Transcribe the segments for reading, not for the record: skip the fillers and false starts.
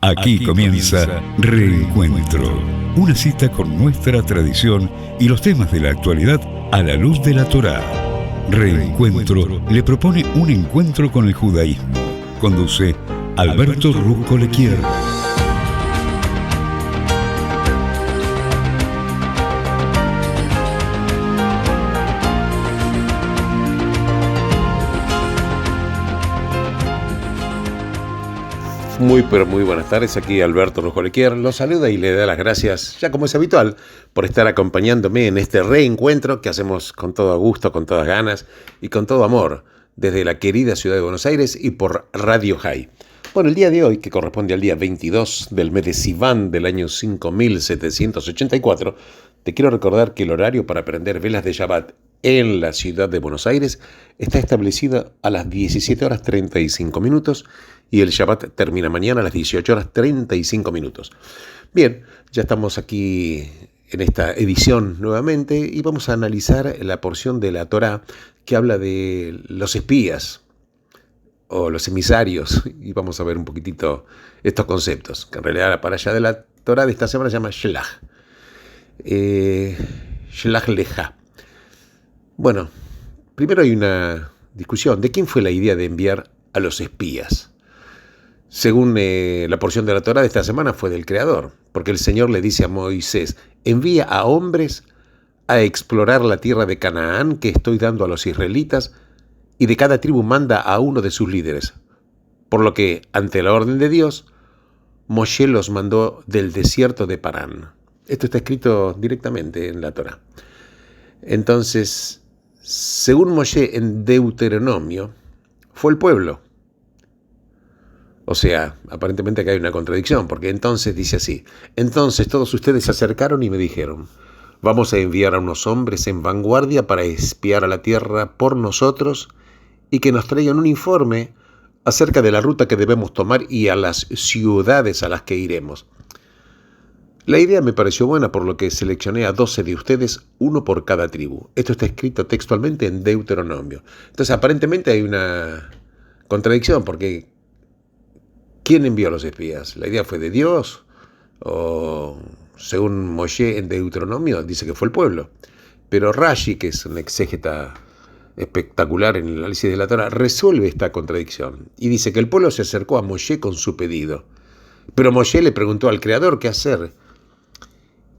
Aquí comienza Reencuentro, una cita con nuestra tradición y los temas de la actualidad a la luz de la Torá. Reencuentro le propone un encuentro con el judaísmo. Conduce Alberto Rusco Lequier. Muy buenas tardes, aquí Alberto Rusco Lequier los saluda y le da las gracias, ya como es habitual, por estar acompañándome en este reencuentro que hacemos con todo gusto, con todas ganas y con todo amor, desde la querida ciudad de Buenos Aires y por Radio High. Bueno, el día de hoy, que corresponde al día 22 del mes de Sivan del año 5784, te quiero recordar que el horario para prender velas de Shabbat en la ciudad de Buenos Aires está establecido a las 17 horas 35 minutos y el Shabbat termina mañana a las 18 horas 35 minutos. Bien, ya estamos aquí en esta edición nuevamente y vamos a analizar la porción de la Torá que habla de los espías o los emisarios, y vamos a ver un poquitito estos conceptos, que en realidad la parashá de la Torá de esta semana se llama Shelach. Shelach Leja. Bueno, primero hay una discusión de quién fue la idea de enviar a los espías. Según la porción de la Torá de esta semana fue del Creador, porque el Señor le dice a Moisés: envía a hombres a explorar la tierra de Canaán que estoy dando a los israelitas, y de cada tribu manda a uno de sus líderes. Por lo que, ante la orden de Dios, Moshe los mandó del desierto de Parán. Esto está escrito directamente en la Torá. Entonces, según Moshe en Deuteronomio, fue el pueblo. O sea, aparentemente acá hay una contradicción, porque entonces dice así: entonces todos ustedes se acercaron y me dijeron: vamos a enviar a unos hombres en vanguardia para espiar a la tierra por nosotros y que nos traigan un informe acerca de la ruta que debemos tomar y a las ciudades a las que iremos. La idea me pareció buena, por lo que seleccioné a 12 de ustedes, uno por cada tribu. Esto está escrito textualmente en Deuteronomio. Entonces, aparentemente hay una contradicción, porque ¿quién envió a los espías? ¿La idea fue de Dios? O, según Moshe en Deuteronomio, dice que fue el pueblo. Pero Rashi, que es un exégeta espectacular en el análisis de la Torá, resuelve esta contradicción y dice que el pueblo se acercó a Moshe con su pedido. Pero Moshe le preguntó al Creador qué hacer.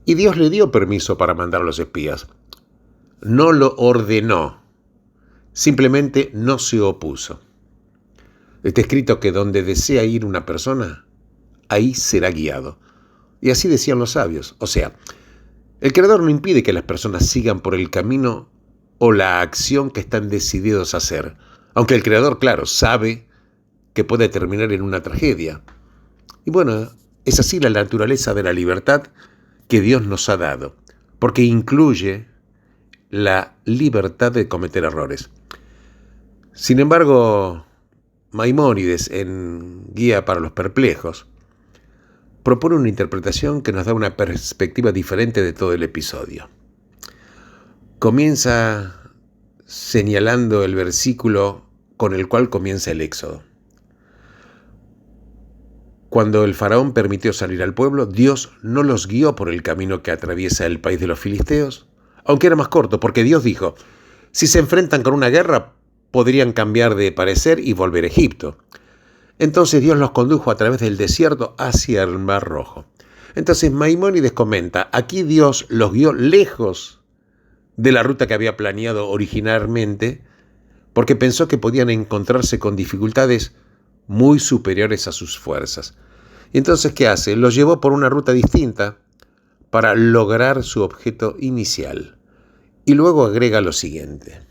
Y Dios le dio permiso para mandar a los espías. No lo ordenó, simplemente no se opuso. Está escrito que donde desea ir una persona, ahí será guiado. Y así decían los sabios. O sea, el Creador no impide que las personas sigan por el camino o la acción que están decididos a hacer. Aunque el Creador, claro, sabe que puede terminar en una tragedia. Y bueno, es así la naturaleza de la libertad que Dios nos ha dado, porque incluye la libertad de cometer errores. Sin embargo, Maimónides, en Guía para los Perplejos, propone una interpretación que nos da una perspectiva diferente de todo el episodio. Comienza señalando el versículo con el cual comienza el Éxodo. Cuando el faraón permitió salir al pueblo, Dios no los guió por el camino que atraviesa el país de los filisteos, aunque era más corto, porque Dios dijo: si se enfrentan con una guerra, podrían cambiar de parecer y volver a Egipto. Entonces Dios los condujo a través del desierto hacia el Mar Rojo. Entonces Maimónides comenta: aquí Dios los guió lejos de la ruta que había planeado originalmente, porque pensó que podían encontrarse con dificultades muy superiores a sus fuerzas. Y entonces, ¿qué hace? Los llevó por una ruta distinta para lograr su objeto inicial. Y luego agrega lo siguiente: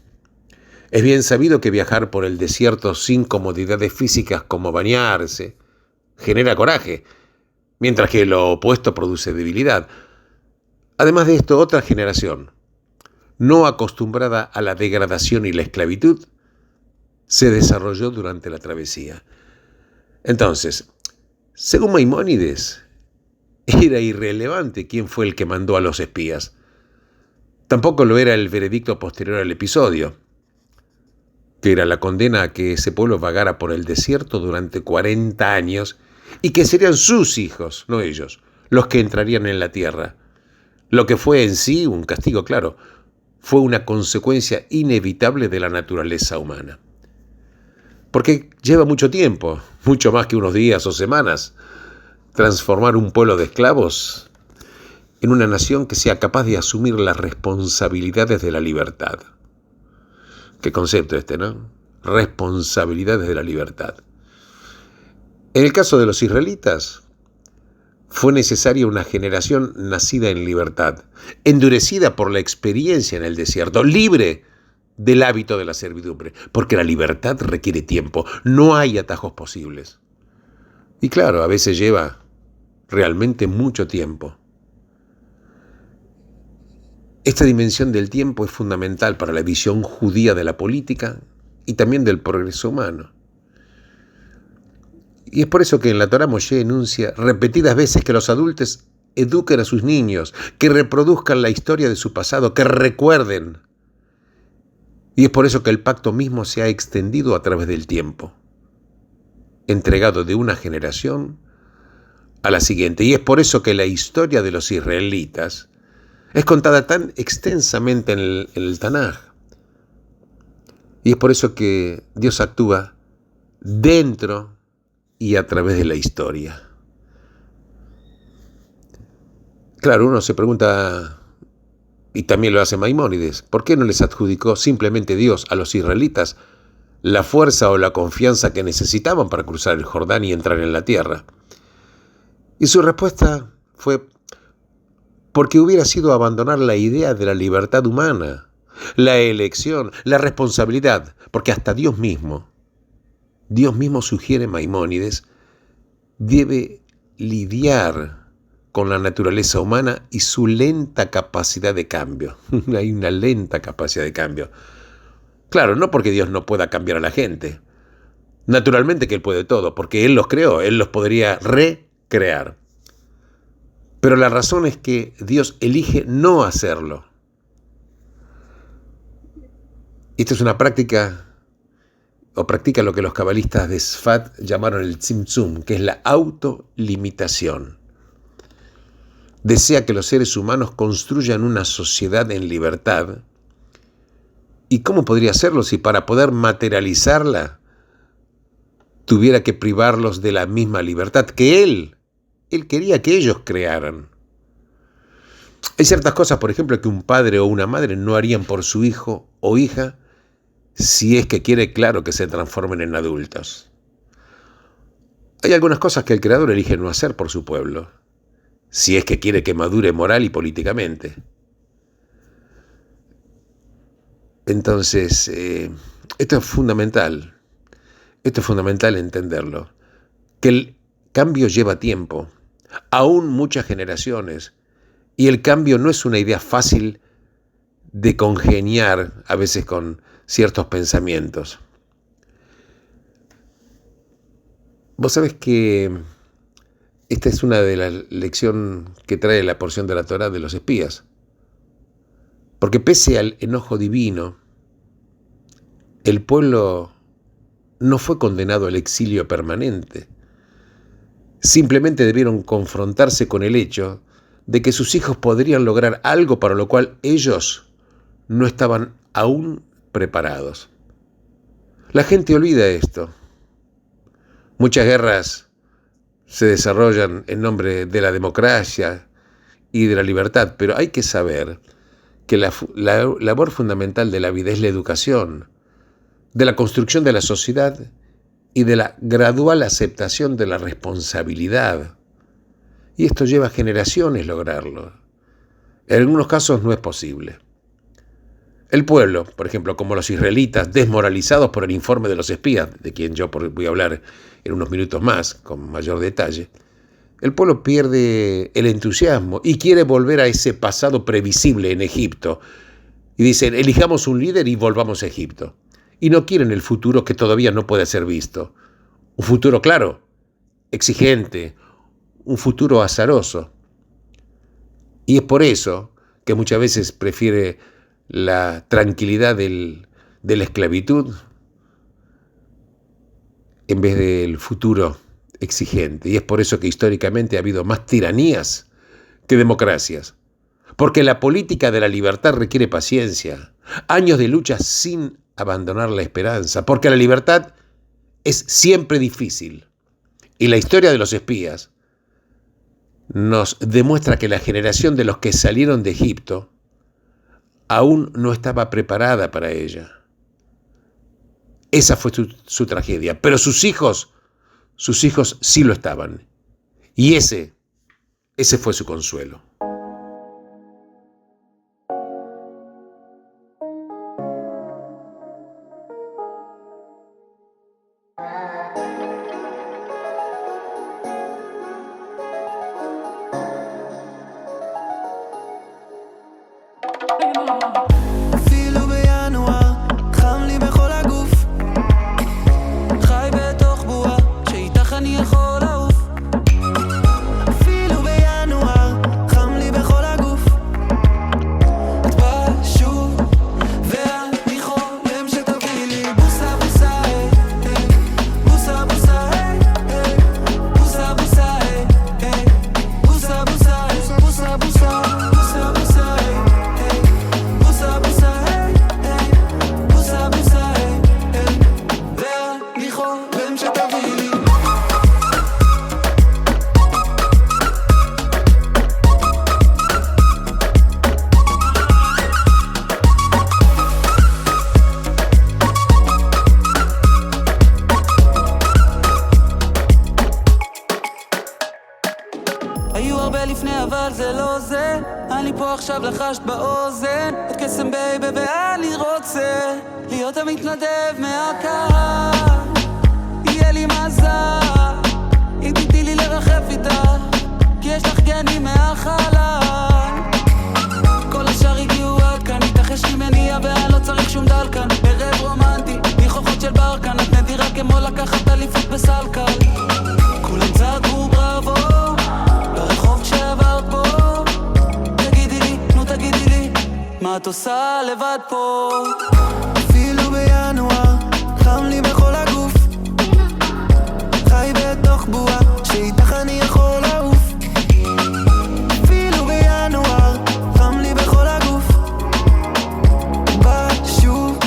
es bien sabido que viajar por el desierto sin comodidades físicas como bañarse genera coraje, mientras que lo opuesto produce debilidad. Además de esto, otra generación, no acostumbrada a la degradación y la esclavitud, se desarrolló durante la travesía. Entonces, según Maimónides, era irrelevante quién fue el que mandó a los espías. Tampoco lo era el veredicto posterior al episodio, que era la condena a que ese pueblo vagara por el desierto durante 40 años y que serían sus hijos, no ellos, los que entrarían en la tierra. Lo que fue en sí un castigo, claro, fue una consecuencia inevitable de la naturaleza humana. Porque lleva mucho tiempo, mucho más que unos días o semanas, transformar un pueblo de esclavos en una nación que sea capaz de asumir las responsabilidades de la libertad. Qué concepto este, ¿no? Responsabilidades de la libertad. En el caso de los israelitas, fue necesaria una generación nacida en libertad, endurecida por la experiencia en el desierto, libre del hábito de la servidumbre, porque la libertad requiere tiempo, no hay atajos posibles. Y claro, a veces lleva realmente mucho tiempo. Esta dimensión del tiempo es fundamental para la visión judía de la política y también del progreso humano. Y es por eso que en la Torá Moshe enuncia repetidas veces que los adultos eduquen a sus niños, que reproduzcan la historia de su pasado, que recuerden. Y es por eso que el pacto mismo se ha extendido a través del tiempo, entregado de una generación a la siguiente. Y es por eso que la historia de los israelitas es contada tan extensamente en el Tanaj. Y es por eso que Dios actúa dentro y a través de la historia. Claro, uno se pregunta, y también lo hace Maimónides, ¿por qué no les adjudicó simplemente Dios a los israelitas la fuerza o la confianza que necesitaban para cruzar el Jordán y entrar en la tierra? Y su respuesta fue porque hubiera sido abandonar la idea de la libertad humana, la elección, la responsabilidad, porque hasta Dios mismo sugiere Maimónides, debe lidiar con la naturaleza humana y su lenta capacidad de cambio. Hay una lenta capacidad de cambio. Claro, no porque Dios no pueda cambiar a la gente. Naturalmente que Él puede todo, porque Él los creó, Él los podría recrear. Pero la razón es que Dios elige no hacerlo. Esta es una práctica, o practica lo que los cabalistas de Sfat llamaron el tzimtzum, que es la autolimitación. Desea que los seres humanos construyan una sociedad en libertad. ¿Y cómo podría hacerlo si para poder materializarla tuviera que privarlos de la misma libertad que Él quería que ellos crearan? Hay ciertas cosas, por ejemplo, que un padre o una madre no harían por su hijo o hija si es que quiere, claro, que se transformen en adultos. Hay algunas cosas que el Creador elige no hacer por su pueblo, si es que quiere que madure moral y políticamente. Entonces, esto es fundamental entenderlo, que el cambio lleva tiempo, aún muchas generaciones, y el cambio no es una idea fácil de congeniar a veces con ciertos pensamientos. Vos sabés que esta es una de las lecciones que trae la porción de la Torá de los espías. Porque pese al enojo divino, el pueblo no fue condenado al exilio permanente. Simplemente debieron confrontarse con el hecho de que sus hijos podrían lograr algo para lo cual ellos no estaban aún preparados. La gente olvida esto. Muchas guerras se desarrollan en nombre de la democracia y de la libertad, pero hay que saber que la labor fundamental de la vida es la educación, de la construcción de la sociedad y de la gradual aceptación de la responsabilidad. Y esto lleva generaciones lograrlo. En algunos casos no es posible. El pueblo, por ejemplo, como los israelitas, desmoralizados por el informe de los espías, de quien yo voy a hablar en unos minutos más, con mayor detalle, el pueblo pierde el entusiasmo y quiere volver a ese pasado previsible en Egipto. Y dicen, elijamos un líder y volvamos a Egipto. Y no quieren el futuro que todavía no puede ser visto. Un futuro claro, exigente, un futuro azaroso. Y es por eso que muchas veces prefiere la tranquilidad de la esclavitud en vez del futuro exigente, y es por eso que históricamente ha habido más tiranías que democracias. Porque la política de la libertad requiere paciencia, años de lucha sin abandonar la esperanza, porque la libertad es siempre difícil. Y la historia de los espías nos demuestra que la generación de los que salieron de Egipto aún no estaba preparada para ella. Esa fue su tragedia, pero sus hijos sí lo estaban. Y ese fue su consuelo. אפילו בינואר חם לי בכל הגוף, חי בתוך בועה שאיתך אני יכול לעוף. אפילו בינואר חם לי בכל הגוף, את באה שוב ואני חולם שתביא לי בוסה בוסה היי היי, בוסה בוסה היי היי, בוסה בוסה היי היי, בוסה בוסה היי, בוסה בוסה היו הרבה לפני אבל זה לא זה, אני פה עכשיו לחשת באוזן את קסם בייבי ואני רוצה להיות המתנדב מהקהל. יהיה לי מזל אם תתני לי לרחף איתך, כי יש לך גנים מהחלל. כל השאר הגיעו עד כאן, איתך יש לי מניע ואני לא צריך שום דלקן. ערב רומנטי, ניחוחות של ברקן, את נדירה כמו לקחת אליפות בסלקל. כולם צעקו בראבו ברחוב כשעברת פה, תגידי לי, נו תגידי לי, מה את עושה לבד פה? אפילו בינואר חם לי בכל הגוף, חי בתוך בועה שאיתך אני יכול לעוף. אפילו בינואר חם לי בכל הגוף, בא שוב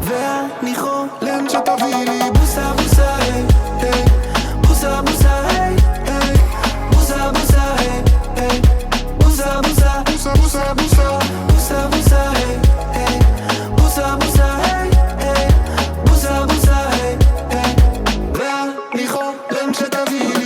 ואני חולם שתביא לי בוסה בוסה היי היי, בוסה בוסה היי היי, בוסה בוסה היי היי, בוסה בוסה בוסה בוסה בוסה בוסה היי היי, בוסה בוסה היי היי, בוסה בוסה היי היי, ואני חולם שתביא לי.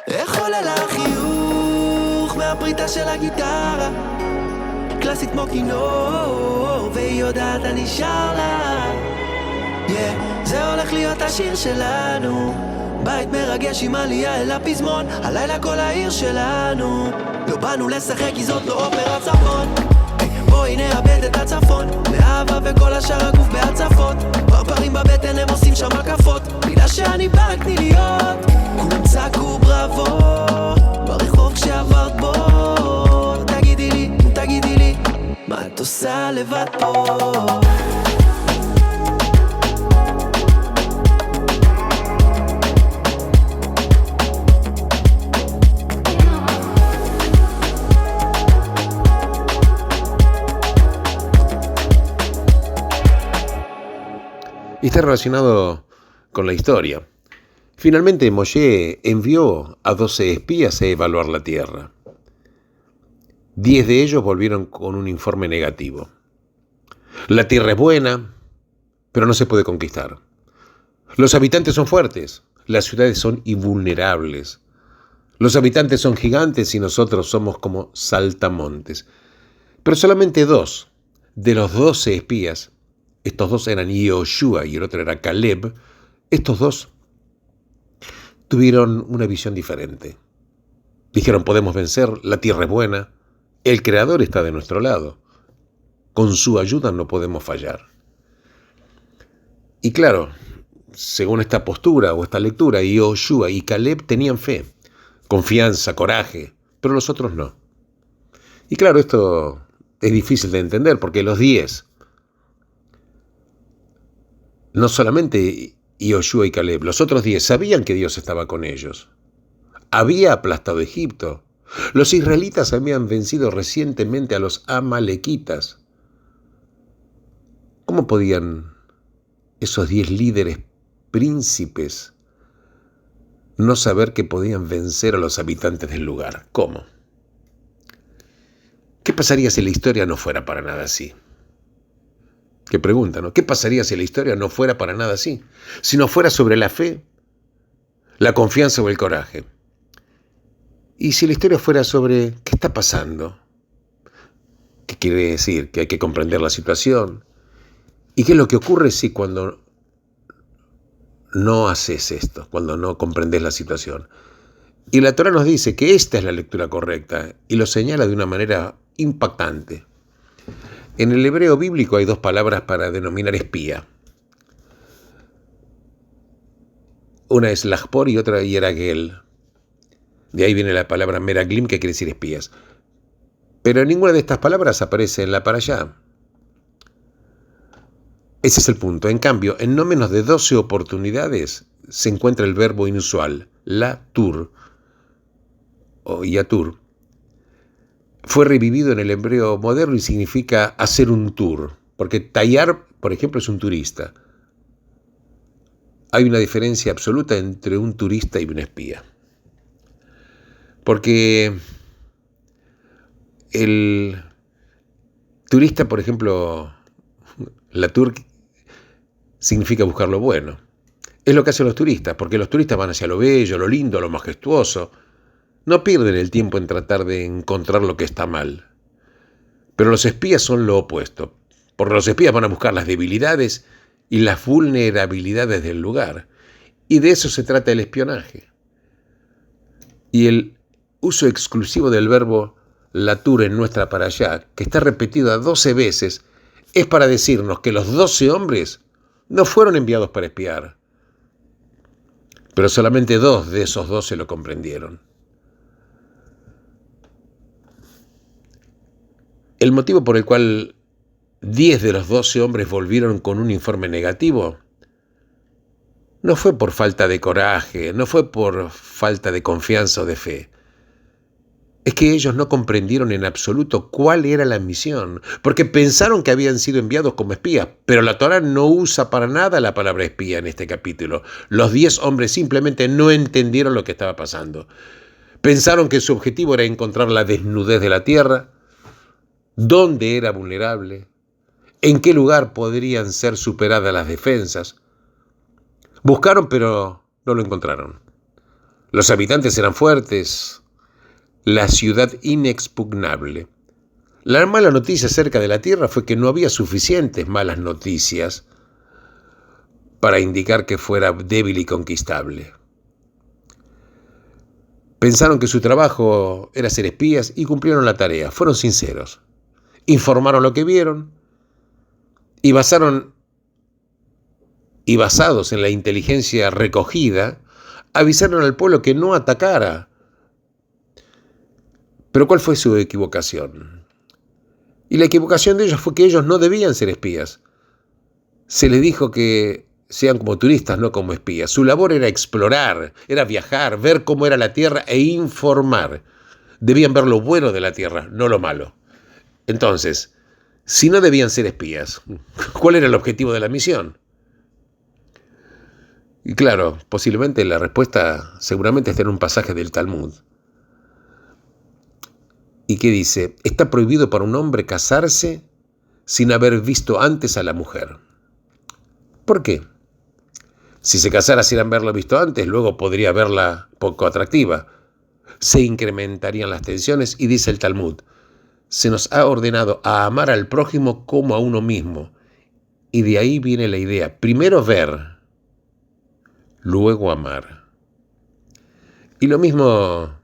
איך עולה לה חיוך מהפריטה של הגיטרה, קלאסית כמו כינור והיא יודעת אני שר לה. זה הולך להיות השיר שלנו, בית מרגש עם עלייה אל הפזמון, הלילה כל העיר שלנו. לא באנו לשחק כי זאת לא אופרה צפון, בואי נאבד את הצפון, מאהבה וכל השאר הגוף בהצפות, פרפרים בבטן הם עושים שם הקפות, מילה שאני בא רק תני להיות. כולם צעקו בראבו ברחוב כשעברת בו, תגידי לי, מה את עושה לבד פה? Y está relacionado con la historia. Finalmente Moshe envió a 12 espías a evaluar la tierra. 10 de ellos volvieron con un informe negativo. La tierra es buena, pero no se puede conquistar. Los habitantes son fuertes, las ciudades son invulnerables. Los habitantes son gigantes y nosotros somos como saltamontes. Pero solamente 2 de los 12 espías, estos 2 eran Yoshua y el otro era Caleb, estos 2 tuvieron una visión diferente. Dijeron, podemos vencer, la tierra es buena, el Creador está de nuestro lado. Con su ayuda no podemos fallar. Y claro, según esta postura o esta lectura, Yoshua y Caleb tenían fe, confianza, coraje, pero los otros no. Y claro, esto es difícil de entender porque los 10, no solamente Yoshua y Caleb, los otros 10 sabían que Dios estaba con ellos. Había aplastado Egipto. Los israelitas habían vencido recientemente a los amalequitas. ¿Cómo podían esos 10 líderes príncipes no saber que podían vencer a los habitantes del lugar? ¿Cómo? ¿Qué pasaría si la historia no fuera para nada así? Qué pregunta, ¿no? ¿Qué pasaría si la historia no fuera para nada así? Si no fuera sobre la fe, la confianza o el coraje. Y si la historia fuera sobre qué está pasando, qué quiere decir, que hay que comprender la situación, y qué es lo que ocurre si cuando no haces esto, cuando no comprendes la situación. Y la Torá nos dice que esta es la lectura correcta y lo señala de una manera impactante. En el hebreo bíblico hay 2 palabras para denominar espía. Una es lachpor y otra yeragel. De ahí viene la palabra meraglim, que quiere decir espías. Pero ninguna de estas palabras aparece en la parashá. Ese es el punto. En cambio, en no menos de 12 oportunidades se encuentra el verbo inusual, latur o yatur. Fue revivido en el hebreo moderno y significa hacer un tour, porque tayar, por ejemplo, es un turista. Hay una diferencia absoluta entre un turista y un espía. Porque el turista, por ejemplo, la tour significa buscar lo bueno. Es lo que hacen los turistas, porque los turistas van hacia lo bello, lo lindo, lo majestuoso. No pierden el tiempo en tratar de encontrar lo que está mal. Pero los espías son lo opuesto, porque los espías van a buscar las debilidades y las vulnerabilidades del lugar. Y de eso se trata el espionaje. Y el uso exclusivo del verbo latur en nuestra parashá, que está repetido 12 veces, es para decirnos que los 12 hombres no fueron enviados para espiar. Pero solamente 2 de esos 12 lo comprendieron. El motivo por el cual 10 de los 12 hombres volvieron con un informe negativo no fue por falta de coraje, no fue por falta de confianza o de fe. Es que ellos no comprendieron en absoluto cuál era la misión, porque pensaron que habían sido enviados como espías, pero la Torá no usa para nada la palabra espía en este capítulo. Los 10 hombres simplemente no entendieron lo que estaba pasando. Pensaron que su objetivo era encontrar la desnudez de la tierra, dónde era vulnerable, en qué lugar podrían ser superadas las defensas. Buscaron, pero no lo encontraron. Los habitantes eran fuertes, la ciudad inexpugnable. La mala noticia acerca de la tierra fue que no había suficientes malas noticias para indicar que fuera débil y conquistable. Pensaron que su trabajo era ser espías y cumplieron la tarea. Fueron sinceros. Informaron lo que vieron y basados en la inteligencia recogida, avisaron al pueblo que no atacara. Pero ¿cuál fue su equivocación? Y la equivocación de ellos fue que ellos no debían ser espías. Se les dijo que sean como turistas, no como espías. Su labor era explorar, era viajar, ver cómo era la tierra e informar. Debían ver lo bueno de la tierra, no lo malo. Entonces, si no debían ser espías, ¿cuál era el objetivo de la misión? Y claro, posiblemente la respuesta seguramente está en un pasaje del Talmud. ¿Y qué dice? Está prohibido para un hombre casarse sin haber visto antes a la mujer. ¿Por qué? Si se casara sin haberla visto antes, luego podría verla poco atractiva. Se incrementarían las tensiones y dice el Talmud, se nos ha ordenado a amar al prójimo como a uno mismo. Y de ahí viene la idea, primero ver, luego amar. Y lo mismo,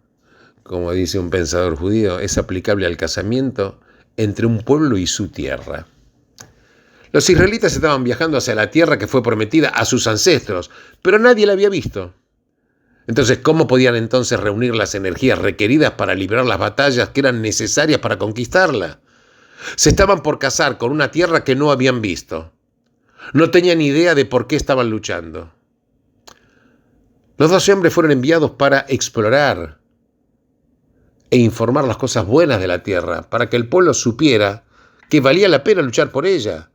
como dice un pensador judío, es aplicable al casamiento entre un pueblo y su tierra. Los israelitas estaban viajando hacia la tierra que fue prometida a sus ancestros, pero nadie la había visto. Entonces, ¿cómo podían entonces reunir las energías requeridas para librar las batallas que eran necesarias para conquistarla? Se estaban por casar con una tierra que no habían visto. No tenían idea de por qué estaban luchando. Los 12 hombres fueron enviados para explorar e informar las cosas buenas de la tierra, para que el pueblo supiera que valía la pena luchar por ella.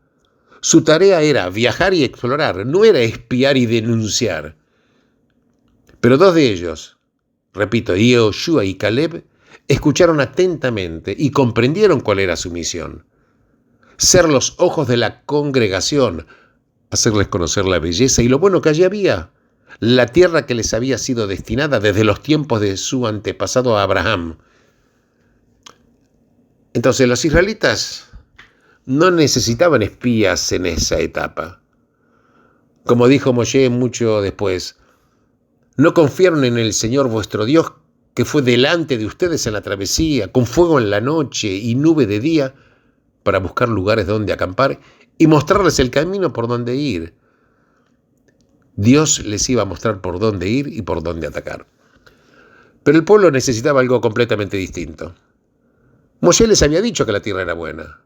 Su tarea era viajar y explorar, no era espiar y denunciar. Pero 2 de ellos, repito, Yehoshua y Caleb, escucharon atentamente y comprendieron cuál era su misión. Ser los ojos de la congregación, hacerles conocer la belleza y lo bueno que allí había, la tierra que les había sido destinada desde los tiempos de su antepasado Abraham. Entonces los israelitas no necesitaban espías en esa etapa. Como dijo Moshe mucho después, no confiaron en el Señor vuestro Dios, que fue delante de ustedes en la travesía, con fuego en la noche y nube de día, para buscar lugares donde acampar y mostrarles el camino por donde ir. Dios les iba a mostrar por dónde ir y por dónde atacar. Pero el pueblo necesitaba algo completamente distinto. Moshe les había dicho que la tierra era buena,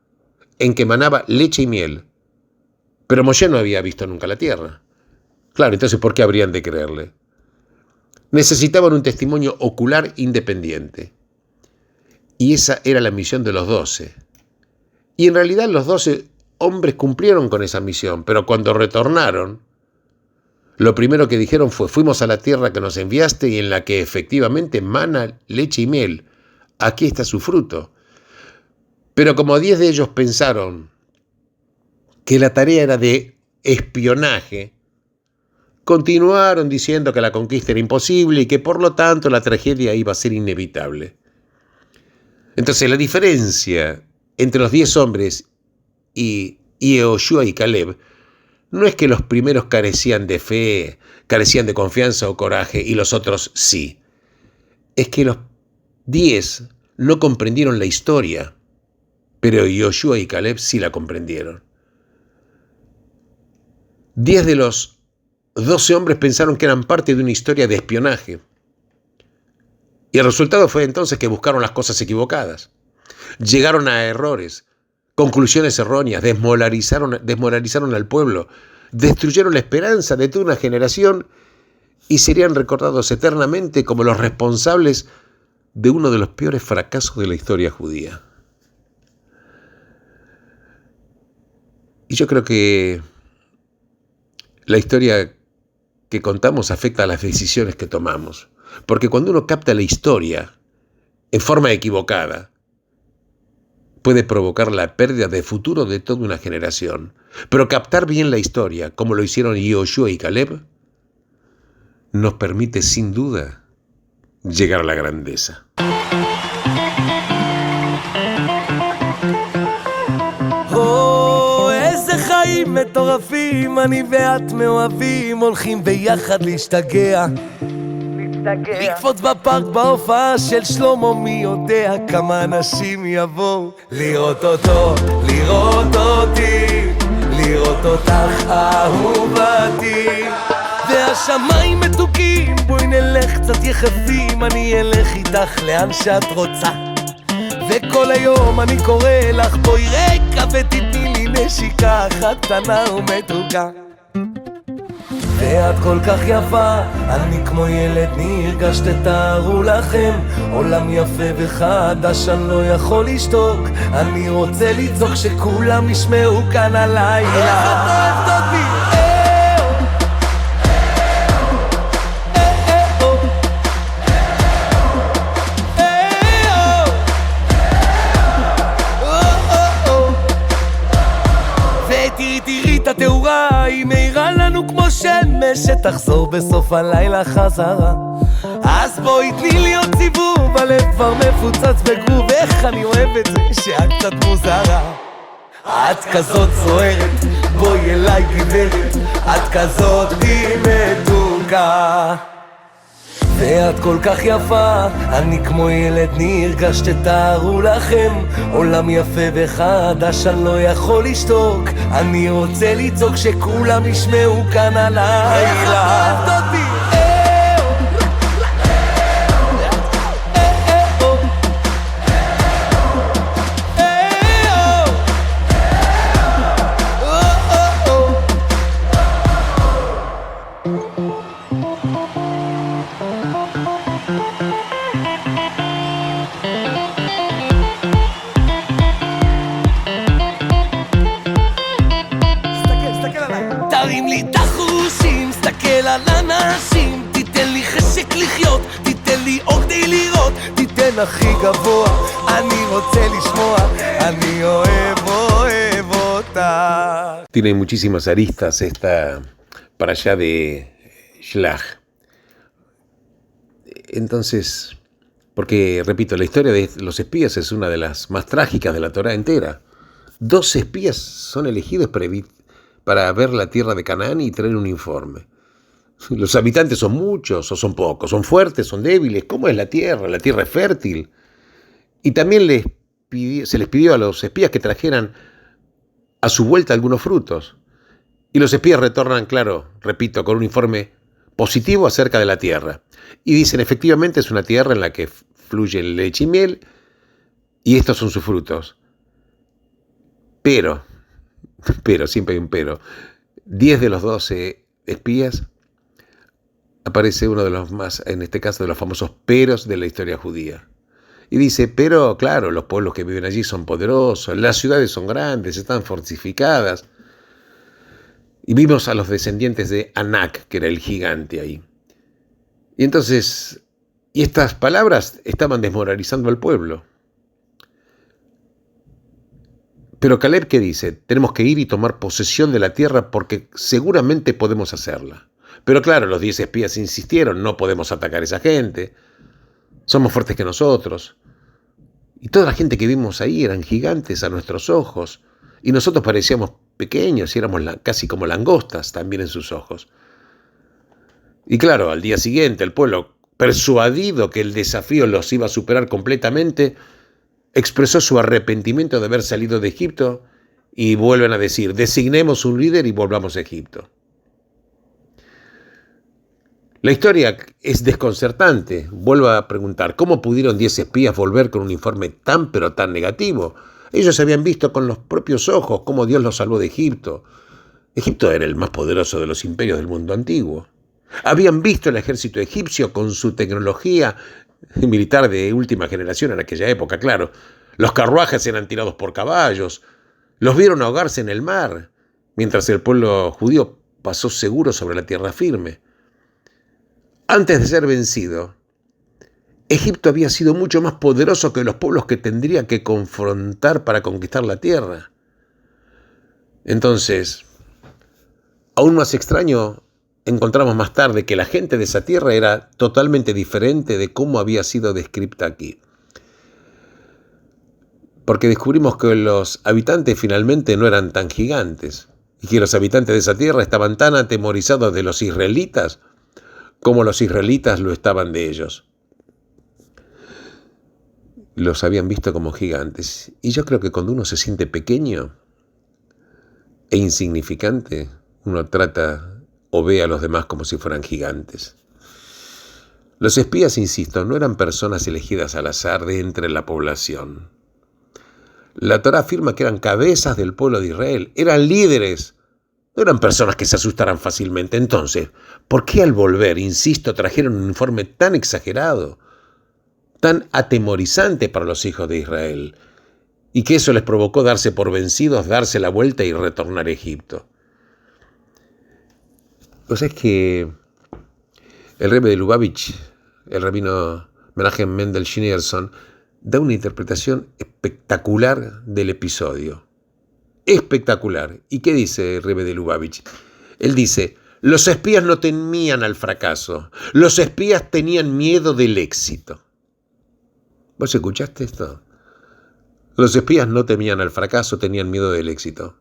en que manaba leche y miel, pero Moshe no había visto nunca la tierra. Claro, entonces ¿por qué habrían de creerle? Necesitaban un testimonio ocular independiente. Y esa era la misión de los 12. Y en realidad los 12 hombres cumplieron con esa misión, pero cuando retornaron, lo primero que dijeron fue: fuimos a la tierra que nos enviaste y en la que efectivamente mana leche y miel. Aquí está su fruto. Pero como 10 de ellos pensaron que la tarea era de espionaje, continuaron diciendo que la conquista era imposible y que por lo tanto la tragedia iba a ser inevitable. Entonces la diferencia entre los 10 hombres y Yehoshua y Caleb no es que los primeros carecían de fe, carecían de confianza o coraje y los otros sí. Es que los 10 no comprendieron la historia, pero Yehoshua y Caleb sí la comprendieron. 10 de los 12 hombres pensaron que eran parte de una historia de espionaje. Y el resultado fue entonces que buscaron las cosas equivocadas. Llegaron a errores, conclusiones erróneas, desmoralizaron al pueblo, destruyeron la esperanza de toda una generación y serían recordados eternamente como los responsables de uno de los peores fracasos de la historia judía. Y yo creo que la historia que contamos afecta a las decisiones que tomamos. Porque cuando uno capta la historia en forma equivocada, puede provocar la pérdida de futuro de toda una generación. Pero captar bien la historia, como lo hicieron Yehoshua y Caleb, nos permite sin duda llegar a la grandeza. חיים מטורפים, אני ואת מאוהבים, הולכים ביחד להשתגע, לקפוץ בפארק בהופעה של שלמה, מי יודע כמה אנשים יבואו לראות אותו, לראות אותי, לראות אותך אהובתי, והשמיים מתוקים, בואי נלך קצת יחפים, אני אלך איתך לאן שאת רוצה, וכל היום אני קורא לך בואי רקע ותתני לי נשיקה אחת קטנה ומתוקה, ואת כל כך יפה, אני כמו ילד נרגש, תתארו לכם עולם יפה וחדש, אני לא יכול לשתוק, אני רוצה לצעוק שכולם ישמעו כאן הלילה. איך את אוהבת אותי? תראי את התאורה, היא מאירה לנו כמו שמש, שתחזור בסוף הלילה חזרה, אז בואי תני לי עוד סיבוב, הלב כבר מפוצץ בגרוב, איך אני אוהב את זה שאת קצת מוזרה, את כזאת זוהרת, בואי אליי גברת, את כזאת מתוקה, ואת כל כך יפה, אני כמו ילד נרגש, תתארו לכם עולם יפה וחדש, אני לא יכול לשתוק, אני רוצה לצעוק שכולם ישמעו כאן הלילה. איך את אוהבת אותי? תרים לי את החושים, סתכל על אנשים, תיתן לי חשק לחיות, תיתן לי אור כדי לראות, תיתן הכי גבוה, אני רוצה לשמוע, אני אוהב אותה. Tiene muchísimas aristas esta para allá de Shlach. Entonces, porque, repito, la historia de los espías es una de las más trágicas de la Torá entera. 12 espías son elegidos para ver la tierra de Canaán y traer un informe. Los habitantes son muchos o son pocos, son fuertes, son débiles. ¿Cómo es la tierra? La tierra es fértil. Y también se les pidió a los espías que trajeran a su vuelta algunos frutos. Y los espías retornan, claro, repito, con un informe positivo acerca de la tierra. Y dicen, efectivamente, es una tierra en la que fluye leche y miel, y estos son sus frutos. Pero, siempre hay un pero, 10 de los 12 espías, aparece uno de los más, en este caso, de los famosos peros de la historia judía. Y dice, pero claro, los pueblos que viven allí son poderosos, las ciudades son grandes, están fortificadas. Y vimos a los descendientes de Anak, que era el gigante ahí. Y entonces, estas palabras estaban desmoralizando al pueblo. Pero Caleb, ¿qué dice? Tenemos que ir y tomar posesión de la tierra porque seguramente podemos hacerla. Pero claro, los 10 espías insistieron, no podemos atacar a esa gente. Somos fuertes que nosotros. Y toda la gente que vimos ahí eran gigantes a nuestros ojos. Y nosotros parecíamos pequeños y éramos casi como langostas también en sus ojos. Y claro, al día siguiente el pueblo, persuadido que el desafío los iba a superar completamente, expresó su arrepentimiento de haber salido de Egipto y vuelven a decir, designemos un líder y volvamos a Egipto. La historia es desconcertante. Vuelvo a preguntar, ¿cómo pudieron 10 espías volver con un informe tan pero tan negativo? Ellos habían visto con los propios ojos cómo Dios los salvó de Egipto. Egipto era el más poderoso de los imperios del mundo antiguo. Habían visto el ejército egipcio con su tecnología militar de última generación en aquella época, claro. Los carruajes eran tirados por caballos. Los vieron ahogarse en el mar, mientras el pueblo judío pasó seguro sobre la tierra firme. Antes de ser vencido, Egipto había sido mucho más poderoso que los pueblos que tendría que confrontar para conquistar la tierra. Entonces, aún más extraño, encontramos más tarde que la gente de esa tierra era totalmente diferente de cómo había sido descrita aquí. Porque descubrimos que los habitantes finalmente no eran tan gigantes, y que los habitantes de esa tierra estaban tan atemorizados de los israelitas como los israelitas lo estaban de ellos. Los habían visto como gigantes. Y yo creo que cuando uno se siente pequeño e insignificante, uno trata o ve a los demás como si fueran gigantes. Los espías, insisto, no eran personas elegidas al azar de entre la población. La Torá afirma que eran cabezas del pueblo de Israel, eran líderes, no eran personas que se asustaran fácilmente. Entonces, ¿por qué al volver, insisto, trajeron un informe tan exagerado, tan atemorizante para los hijos de Israel, y que eso les provocó darse por vencidos, darse la vuelta y retornar a Egipto? Pues es que el Rebbe de Lubavitch, el rabino Menachem Mendel Schneerson, da una interpretación espectacular del episodio. Espectacular. ¿Y qué dice el Rebbe de Lubavitch? Él dice, los espías no temían al fracaso, los espías tenían miedo del éxito. ¿Vos escuchaste esto? Los espías no temían al fracaso, tenían miedo del éxito.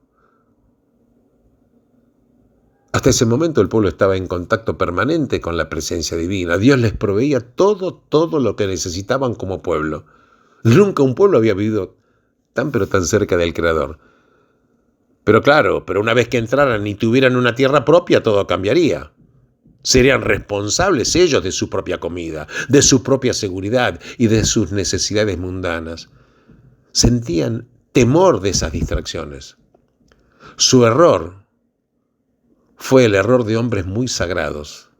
Hasta ese momento el pueblo estaba en contacto permanente con la presencia divina. Dios les proveía todo lo que necesitaban como pueblo. Nunca un pueblo había vivido tan cerca del Creador. Pero claro, una vez que entraran y tuvieran una tierra propia, todo cambiaría. Serían responsables ellos de su propia comida, de su propia seguridad y de sus necesidades mundanas. Sentían temor de esas distracciones. Su error fue el error de hombres muy sagrados,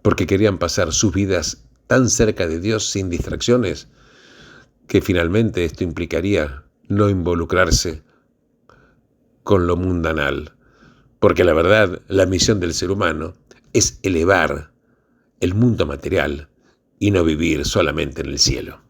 porque querían pasar sus vidas tan cerca de Dios sin distracciones, que finalmente esto implicaría no involucrarse con lo mundanal. Porque la verdad, la misión del ser humano es elevar el mundo material y no vivir solamente en el cielo.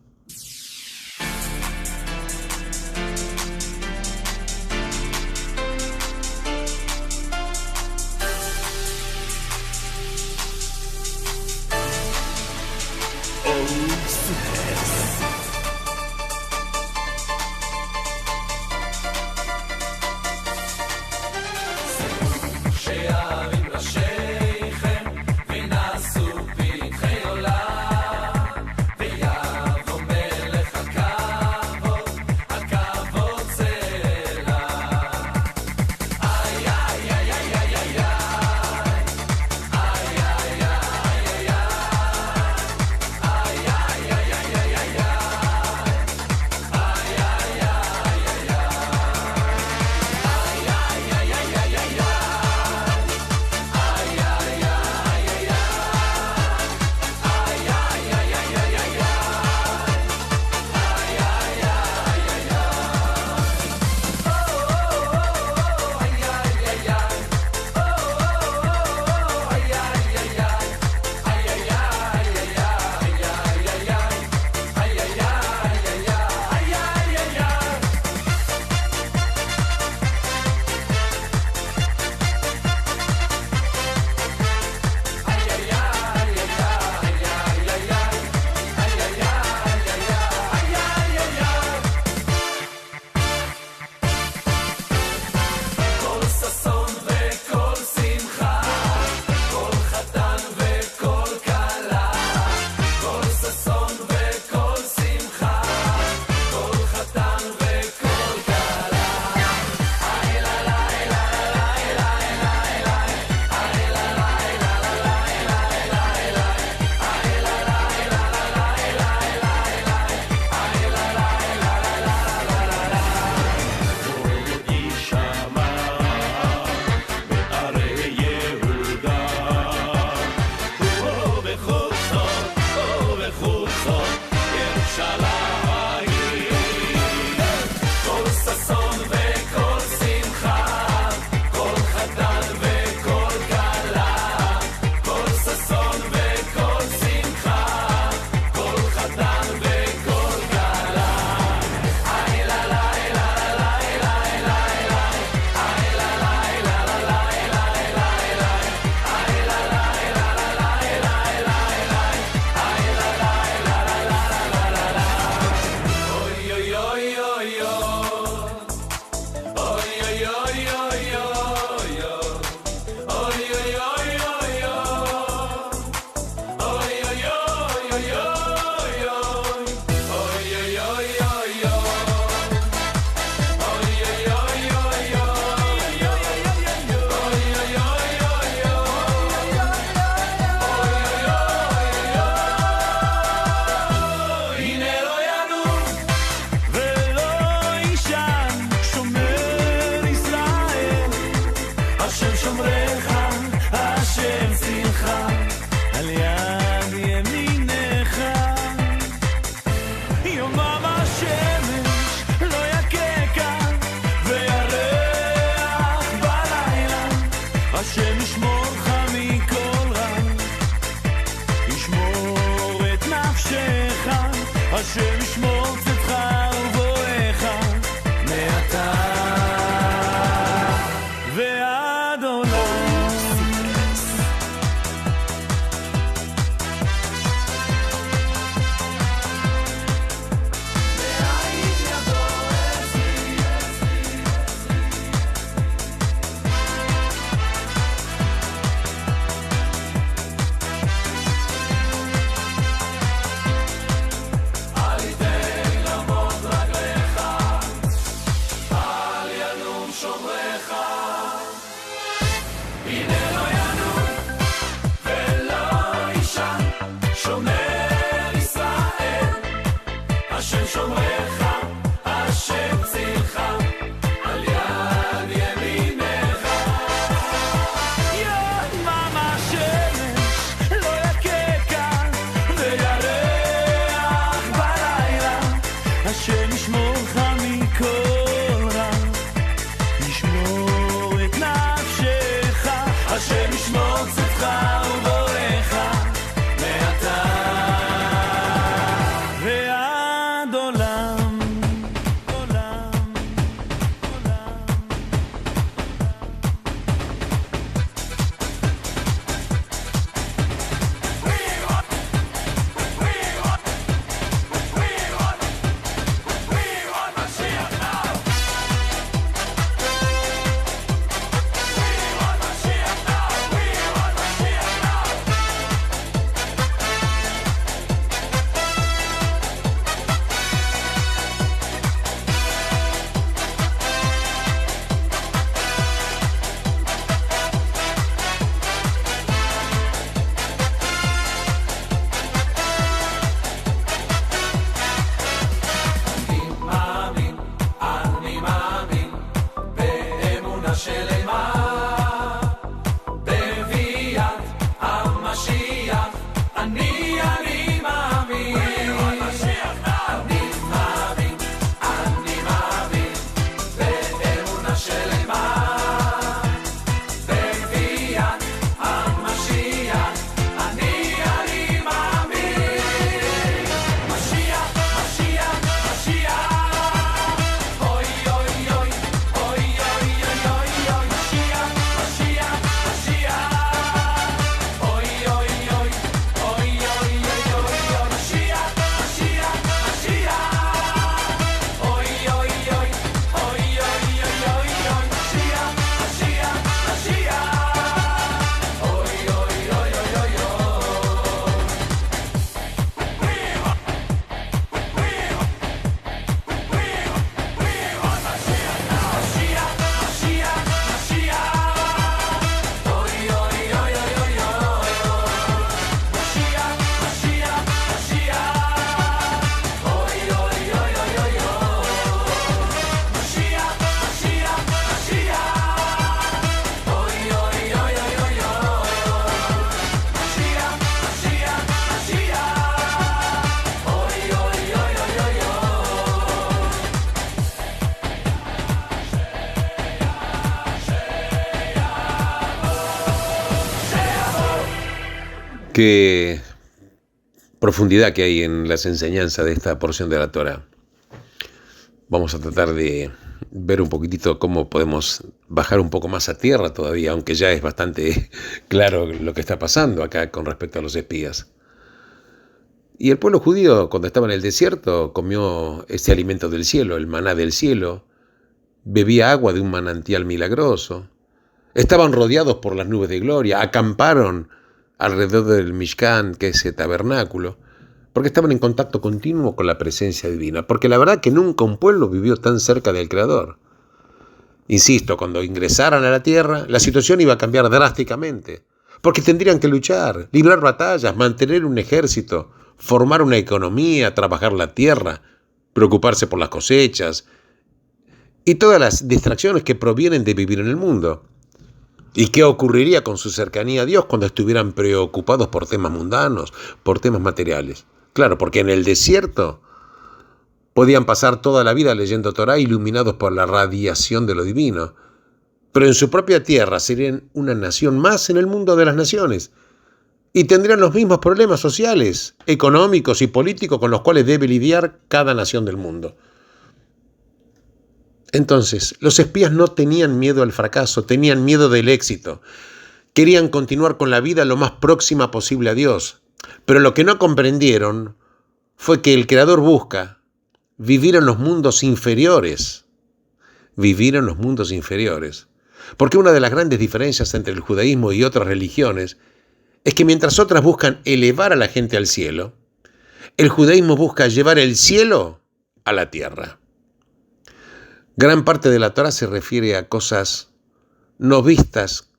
השם ישמור צאתך ובואך מעתה ועד עולם. שומרך, השם צילך, על יד ימינך. יומם השמש לא יככה, וירח בלילה, השם ישמורך מכל רע, ישמור את נפשך, השם ישמור צאתך ובואך, מעתה ועד עולם, עולם, עולם. אני מאמין באמונה שלמה בביאת המשיח. אני מאמין, אני מאמין באמונה שלמה בביאת המשיח. אני מאמין. משיח, משיח, משיח. אוי אוי אוי, אוי אוי אוי אוי אוי. משיח, משיח, משיח. אוי אוי אוי, אוי אוי אוי אוי אוי. משיח, משיח, משיח. אוי אוי אוי, אוי אוי אוי אוי אוי. משיח, משיח, משיח. אוי אוי אוי אוי אוי משיח, משיח, משיח. אוי אוי אוי אוי אוי משיח, משיח, משיח. אוי אוי אוי אוי אוי משיח, משיח, משיח. אוי אוי אוי אוי אוי משיח, משיח, משיח. אוי אוי אוי אוי אוי Qué profundidad que hay en las enseñanzas de esta porción de la Torá. Vamos a tratar de ver un poquitito cómo podemos bajar un poco más a tierra todavía, aunque ya es bastante claro lo que está pasando acá con respecto a los espías. Y el pueblo judío, cuando estaba en el desierto, comió ese alimento del cielo, el maná del cielo, bebía agua de un manantial milagroso, estaban rodeados por las nubes de gloria, acamparon alrededor del Mishkan, que es ese tabernáculo, porque estaban en contacto continuo con la presencia divina, porque la verdad que nunca un pueblo vivió tan cerca del Creador. Insisto, cuando ingresaran a la tierra, la situación iba a cambiar drásticamente, porque tendrían que luchar, librar batallas, mantener un ejército, formar una economía, trabajar la tierra, preocuparse por las cosechas y todas las distracciones que provienen de vivir en el mundo. ¿Y qué ocurriría con su cercanía a Dios cuando estuvieran preocupados por temas mundanos, por temas materiales? Claro, porque en el desierto podían pasar toda la vida leyendo Torá, iluminados por la radiación de lo divino. Pero en su propia tierra serían una nación más en el mundo de las naciones. Y tendrían los mismos problemas sociales, económicos y políticos con los cuales debe lidiar cada nación del mundo. Entonces, los espías no tenían miedo al fracaso, tenían miedo del éxito. Querían continuar con la vida lo más próxima posible a Dios. Pero lo que no comprendieron fue que el Creador busca vivir en los mundos inferiores. Vivir en los mundos inferiores. Porque una de las grandes diferencias entre el judaísmo y otras religiones es que mientras otras buscan elevar a la gente al cielo, el judaísmo busca llevar el cielo a la tierra. Gran parte de la Torá se refiere a cosas no vistas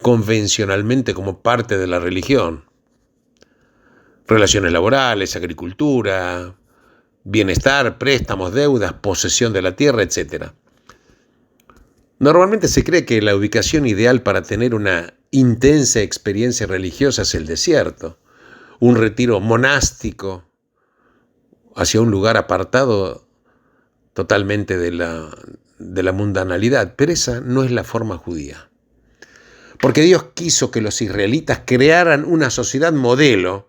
convencionalmente como parte de la religión. Relaciones laborales, agricultura, bienestar, préstamos, deudas, posesión de la tierra, etc. Normalmente se cree que la ubicación ideal para tener una intensa experiencia religiosa es el desierto, un retiro monástico hacia un lugar apartado totalmente de la mundanalidad, pero esa no es la forma judía. Porque Dios quiso que los israelitas crearan una sociedad modelo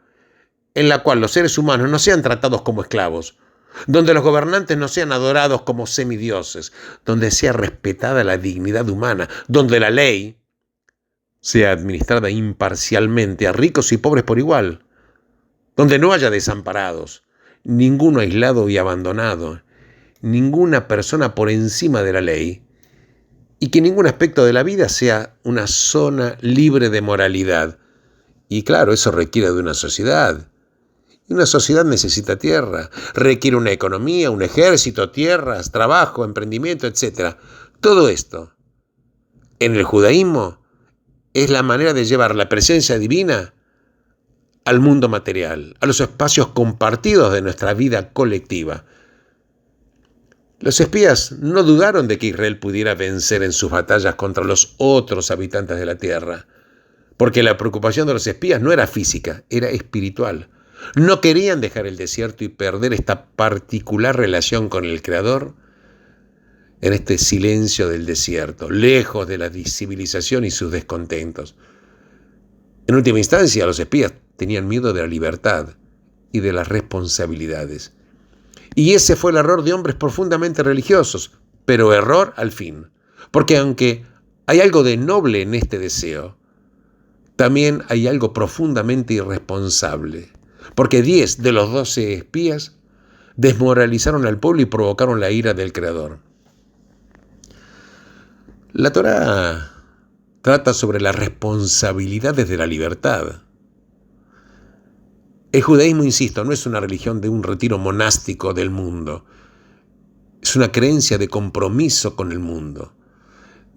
en la cual los seres humanos no sean tratados como esclavos, donde los gobernantes no sean adorados como semidioses, donde sea respetada la dignidad humana, donde la ley sea administrada imparcialmente a ricos y pobres por igual, donde no haya desamparados, ninguno aislado y abandonado, ninguna persona por encima de la ley, y que ningún aspecto de la vida sea una zona libre de moralidad. Y claro, eso requiere de una sociedad. Y una sociedad necesita tierra, requiere una economía, un ejército, tierras, trabajo, emprendimiento, etc. Todo esto, en el judaísmo, es la manera de llevar la presencia divina al mundo material, a los espacios compartidos de nuestra vida colectiva. Los espías no dudaron de que Israel pudiera vencer en sus batallas contra los otros habitantes de la tierra, porque la preocupación de los espías no era física, era espiritual. No querían dejar el desierto y perder esta particular relación con el Creador en este silencio del desierto, lejos de la civilización y sus descontentos. En última instancia, los espías tenían miedo de la libertad y de las responsabilidades. Y ese fue el error de hombres profundamente religiosos, pero error al fin. Porque aunque hay algo de noble en este deseo, también hay algo profundamente irresponsable. Porque 10 de los 12 espías desmoralizaron al pueblo y provocaron la ira del Creador. La Torá trata sobre las responsabilidades de la libertad. El judaísmo, insisto, no es una religión de un retiro monástico del mundo. Es una creencia de compromiso con el mundo.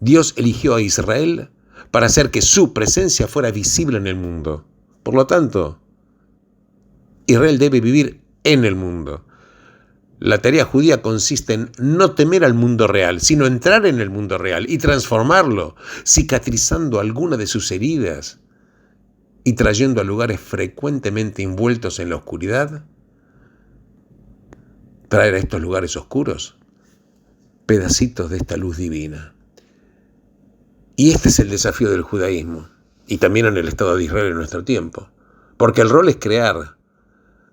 Dios eligió a Israel para hacer que su presencia fuera visible en el mundo. Por lo tanto, Israel debe vivir en el mundo. La tarea judía consiste en no temer al mundo real, sino entrar en el mundo real y transformarlo, cicatrizando alguna de sus heridas y trayendo a lugares frecuentemente envueltos en la oscuridad, traer a estos lugares oscuros pedacitos de esta luz divina. Y este es el desafío del judaísmo, y también en el Estado de Israel en nuestro tiempo, porque el rol es crear,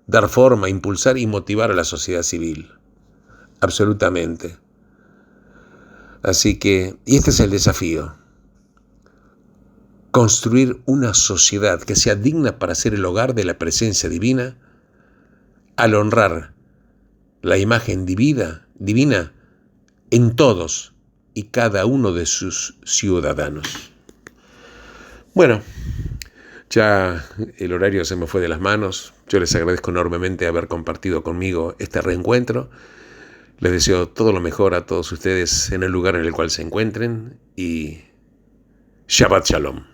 dar forma, impulsar y motivar a la sociedad civil. Absolutamente. Así que, y este es el desafío. Construir una sociedad que sea digna para ser el hogar de la presencia divina, al honrar la imagen divina en todos y cada uno de sus ciudadanos. Bueno, ya el horario se me fue de las manos. Yo les agradezco enormemente haber compartido conmigo este reencuentro. Les deseo todo lo mejor a todos ustedes en el lugar en el cual se encuentren y Shabbat Shalom.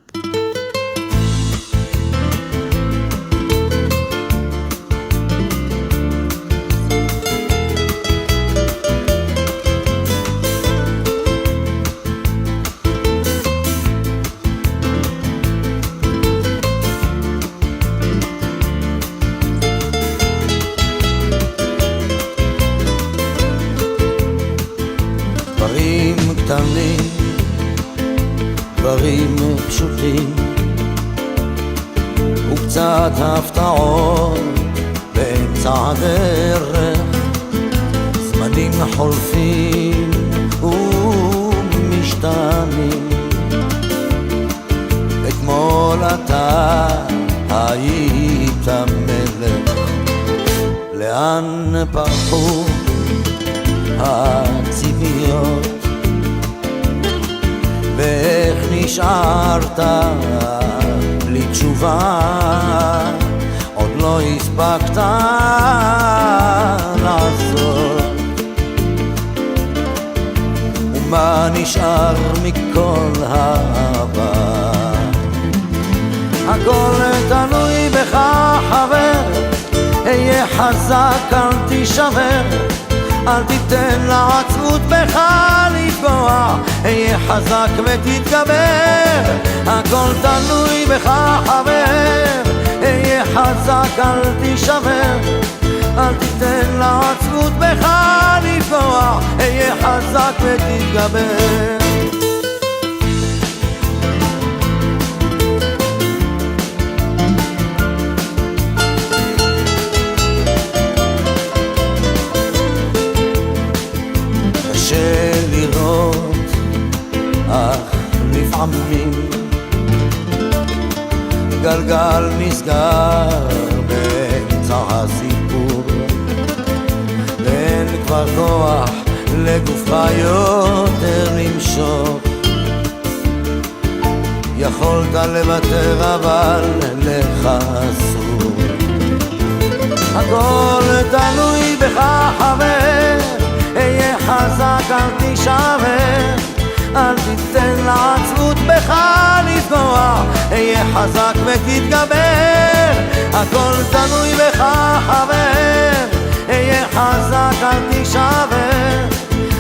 דברים פשוטים וקצת הפתעות באמצע הדרך, זמנים חולפים ומשתנים. אתמול אתה היית מלך, לאן פרחו הציפיות ואיך נשארת בלי תשובה, עוד לא הספקת לעשות. ומה נשאר מכל העבר? הכל תלוי בך חבר, היה חזק אל תישבר, אל תיתן לעצמות בך לפגוע, היה חזק ותתגבר, הכל תלוי בך חבר, היה חזק אל תישבר, אל תיתן לעצמות בך לפגוע, היה חזק ותתגבר. קשה לראות, אך לפעמים גלגל נסגר באמצע הסיפור, ואין כבר כוח לגופך יותר למשוך. יכולת לוותר אבל לך אסור, הכל תלוי בך חבר, היה חזק אל תישבר, אל תיתן לעצמות בך לפגוע, היה חזק ותתגבר, הכל תלוי בך חבר, היה חזק אל תישבר,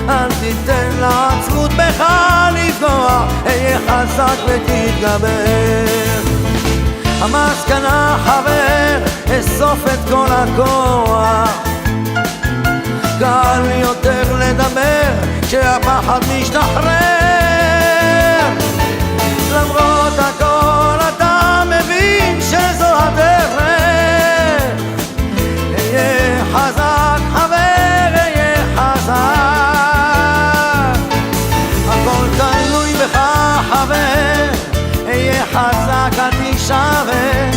אל תיתן לעצמות בך לפגוע, היה חזק ותתגבר. המסקנה חבר, אסוף את כל הכוח, קל יותר לדבר כשהפחד משתחרר, למרות הכל אתה מבין שזו הדרך, היה חזק חבר, היה חזק, הכל תלוי בך חבר, היה חזק אל תישבר,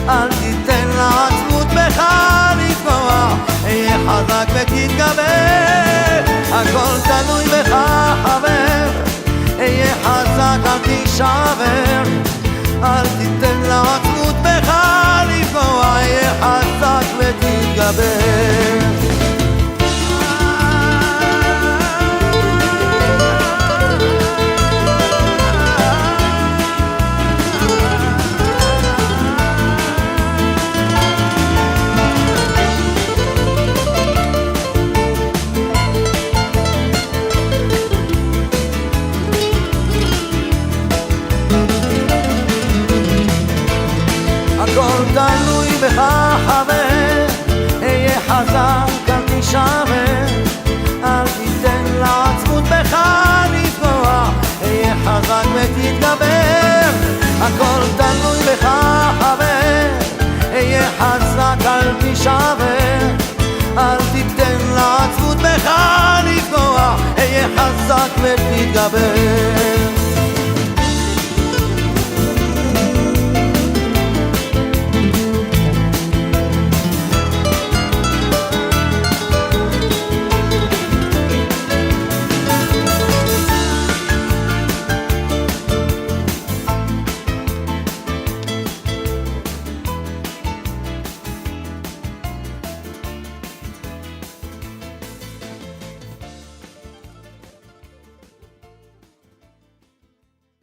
אל תיתן לעצמות בך לפגוע, היה חזק ותתגבר, הכל תלוי בך חבר, היה חזק אל תישבר, אל תיתן לעצמות בך לפגוע, היה חזק ותתגבר. הכל תלוי בך חבר, היה חזק אל תישבר, אל תיתן לעצמות בך לפגוע, היה חזק ותתגבר, הכל תלוי בך חבר, היה חזק אל תישבר, אל תיתן לעצמות בך לפגוע, היה חזק ותתגבר.